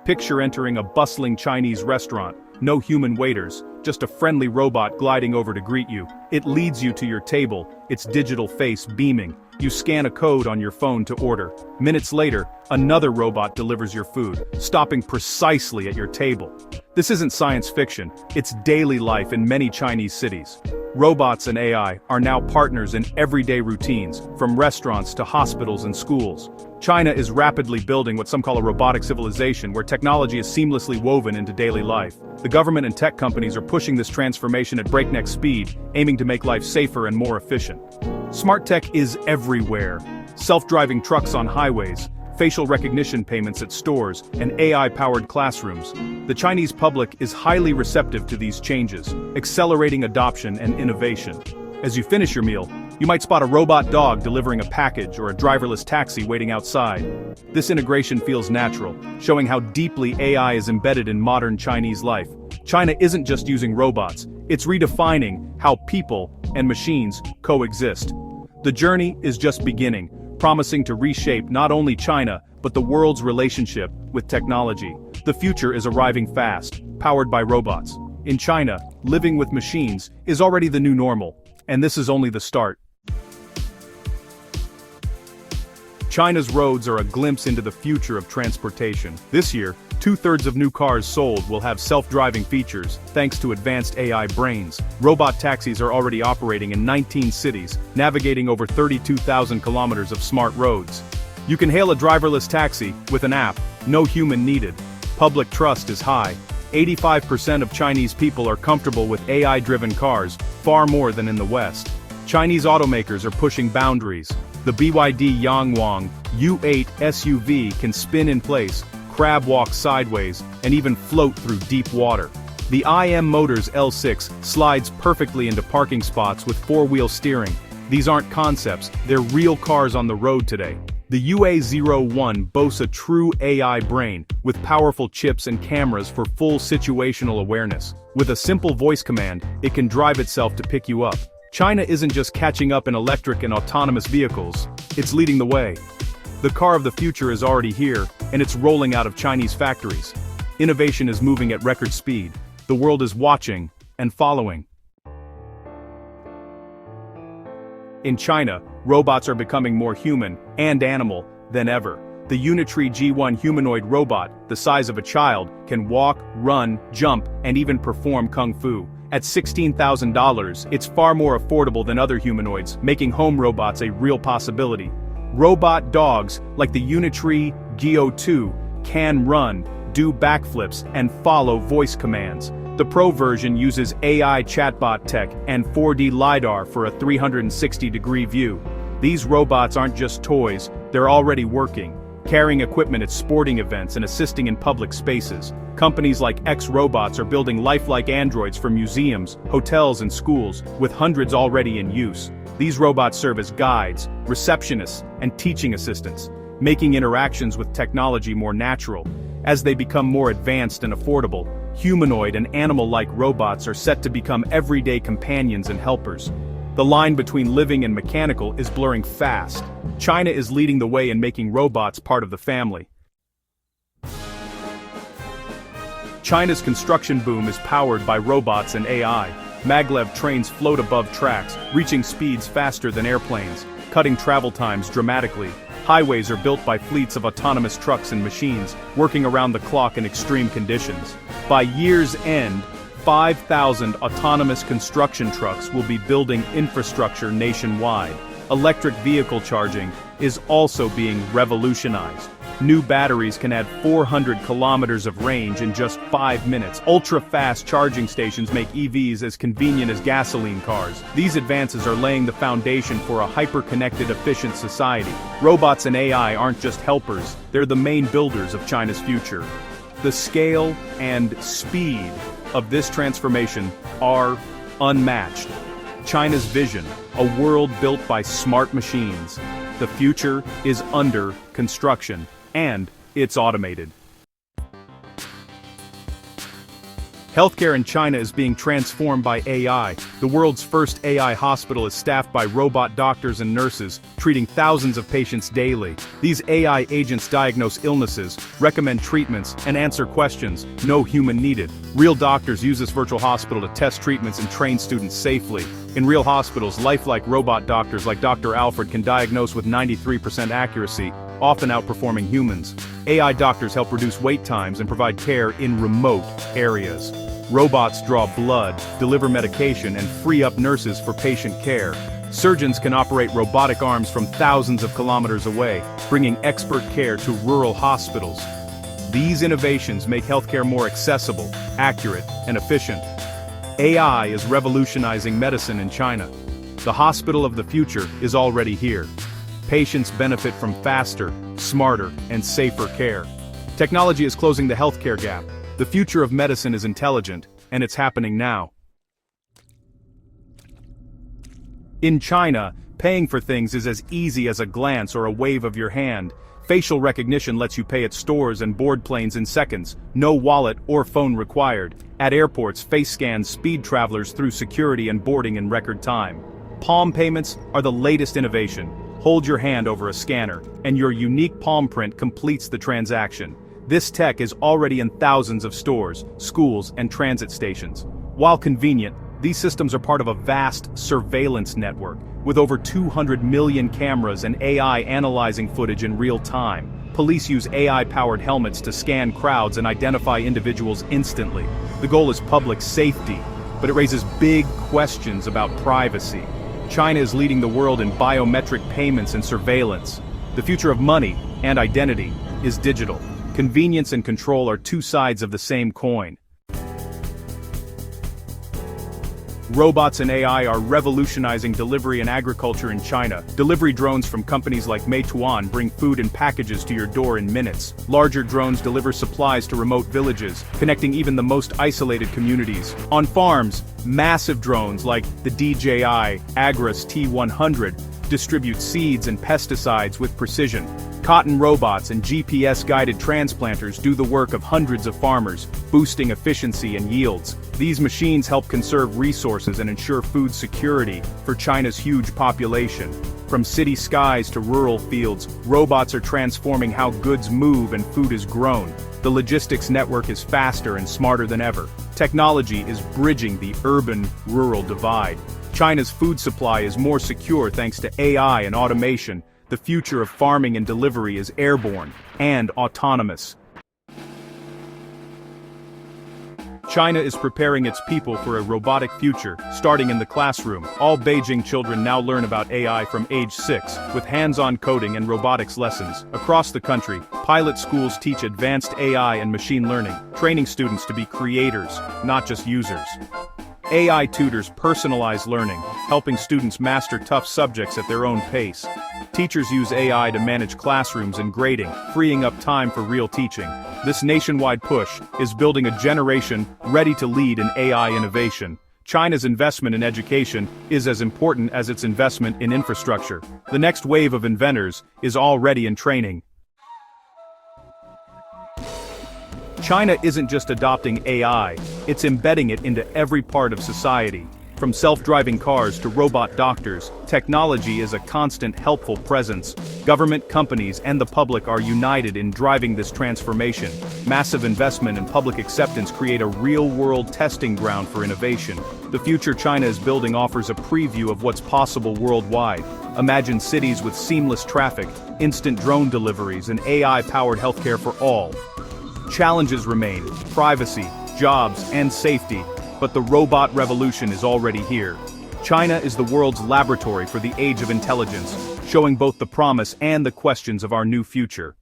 Picture entering a bustling Chinese restaurant. No human waiters, just a friendly robot gliding over to greet you. It leads you to your table, its digital face beaming. You scan a code on your phone to order. Minutes later, another robot delivers your food, stopping precisely at your table. This isn't science fiction, it's daily life in many Chinese cities. Robots and AI are now partners in everyday routines, from restaurants to hospitals and schools. China is rapidly building what some call a robotic civilization, where technology is seamlessly woven into daily life. The government and tech companies are pushing this transformation at breakneck speed, aiming to make life safer and more efficient. Smart tech is everywhere. Self-driving trucks on highways, facial recognition payments at stores, and AI-powered classrooms. The Chinese public is highly receptive to these changes, accelerating adoption and innovation. As you finish your meal, you might spot a robot dog delivering a package or a driverless taxi waiting outside. This integration feels natural, showing how deeply AI is embedded in modern Chinese life. China isn't just using robots, it's redefining how people and machines coexist. The journey is just beginning, promising to reshape not only China, but the world's relationship with technology. The future is arriving fast, powered by robots. In China, living with machines is already the new normal, and this is only the start. China's roads are a glimpse into the future of transportation. This year, 2/3 of new cars sold will have self-driving features, thanks to advanced AI brains. Robot taxis are already operating in 19 cities, navigating over 32,000 kilometers of smart roads. You can hail a driverless taxi with an app, no human needed. Public trust is high. 85% of Chinese people are comfortable with AI-driven cars, far more than in the West. Chinese automakers are pushing boundaries. The BYD Yangwang U8 SUV can spin in place, crab walk sideways, and even float through deep water. The IM Motors L6 slides perfectly into parking spots with four-wheel steering. These aren't concepts, they're real cars on the road today. The UA01 boasts a true AI brain, with powerful chips and cameras for full situational awareness. With a simple voice command, it can drive itself to pick you up. China isn't just catching up in electric and autonomous vehicles, it's leading the way. The car of the future is already here, and it's rolling out of Chinese factories. Innovation is moving at record speed. The world is watching and following. In China, robots are becoming more human and animal than ever. The Unitree G1 humanoid robot, the size of a child, can walk, run, jump, and even perform kung fu. At $16,000, it's far more affordable than other humanoids, making home robots a real possibility. Robot dogs, like the Unitree Geo2, can run, do backflips, and follow voice commands. The Pro version uses AI chatbot tech and 4D LiDAR for a 360-degree view. These robots aren't just toys, they're already working, carrying equipment at sporting events and assisting in public spaces. Companies like X-Robots are building lifelike androids for museums, hotels, and schools, with hundreds already in use. These robots serve as guides, receptionists, and teaching assistants, making interactions with technology more natural. As they become more advanced and affordable, humanoid and animal-like robots are set to become everyday companions and helpers. The line between living and mechanical is blurring fast. China is leading the way in making robots part of the family. China's construction boom is powered by robots and AI. Maglev trains float above tracks, reaching speeds faster than airplanes, cutting travel times dramatically. Highways are built by fleets of autonomous trucks and machines, working around the clock in extreme conditions. By year's end, 5,000 autonomous construction trucks will be building infrastructure nationwide. Electric vehicle charging is also being revolutionized. New batteries can add 400 kilometers of range in just 5 minutes. Ultra-fast charging stations make EVs as convenient as gasoline cars. These advances are laying the foundation for a hyper-connected, efficient society. Robots and AI aren't just helpers, they're the main builders of China's future. The scale and speed of this transformation are unmatched. China's vision, a world built by smart machines. The future is under construction, and it's automated. Healthcare in China is being transformed by AI. The world's first AI hospital is staffed by robot doctors and nurses, treating thousands of patients daily. These AI agents diagnose illnesses, recommend treatments, and answer questions, no human needed. Real doctors use this virtual hospital to test treatments and train students safely. In real hospitals, lifelike robot doctors like Dr. Alfred can diagnose with 93% accuracy, often outperforming humans. AI doctors help reduce wait times and provide care in remote areas. Robots draw blood, deliver medication, and free up nurses for patient care. Surgeons can operate robotic arms from thousands of kilometers away, bringing expert care to rural hospitals. These innovations make healthcare more accessible, accurate, and efficient. AI is revolutionizing medicine in China. The hospital of the future is already here. Patients benefit from faster, smarter, and safer care. Technology is closing the healthcare gap. The future of medicine is intelligent, and it's happening now. In China, paying for things is as easy as a glance or a wave of your hand. Facial recognition lets you pay at stores and board planes in seconds, no wallet or phone required. At airports, face scans speed travelers through security and boarding in record time. Palm payments are the latest innovation. Hold your hand over a scanner, and your unique palm print completes the transaction. This tech is already in thousands of stores, schools, and transit stations. While convenient, these systems are part of a vast surveillance network, with over 200 million cameras and AI analyzing footage in real time. Police use AI-powered helmets to scan crowds and identify individuals instantly. The goal is public safety, but it raises big questions about privacy. China is leading the world in biometric payments and surveillance. The future of money and identity is digital. Convenience and control are two sides of the same coin. Robots and AI are revolutionizing delivery and agriculture in China. Delivery drones from companies like Meituan bring food and packages to your door in minutes. Larger drones deliver supplies to remote villages, connecting even the most isolated communities. On farms, massive drones like the DJI Agras T100 distribute seeds and pesticides with precision. Cotton robots and GPS-guided transplanters do the work of hundreds of farmers, boosting efficiency and yields. These machines help conserve resources and ensure food security for China's huge population. From city skies to rural fields, robots are transforming how goods move and food is grown. The logistics network is faster and smarter than ever. Technology is bridging the urban-rural divide. China's food supply is more secure thanks to AI and automation. The future of farming and delivery is airborne and autonomous. China is preparing its people for a robotic future, starting in the classroom. All Beijing children now learn about AI from age 6, with hands-on coding and robotics lessons. Across the country, pilot schools teach advanced AI and machine learning, training students to be creators, not just users. AI tutors personalize learning, helping students master tough subjects at their own pace. Teachers use AI to manage classrooms and grading, freeing up time for real teaching. This nationwide push is building a generation ready to lead in AI innovation. China's investment in education is as important as its investment in infrastructure. The next wave of inventors is already in training. China isn't just adopting AI, it's embedding it into every part of society. From self-driving cars to robot doctors, technology is a constant helpful presence. Government, companies, and the public are united in driving this transformation. Massive investment and public acceptance create a real-world testing ground for innovation. The future China is building offers a preview of what's possible worldwide. Imagine cities with seamless traffic, instant drone deliveries, and AI-powered healthcare for all. Challenges remain: privacy, jobs, and safety, but the robot revolution is already here. China is the world's laboratory for the age of intelligence, showing both the promise and the questions of our new future.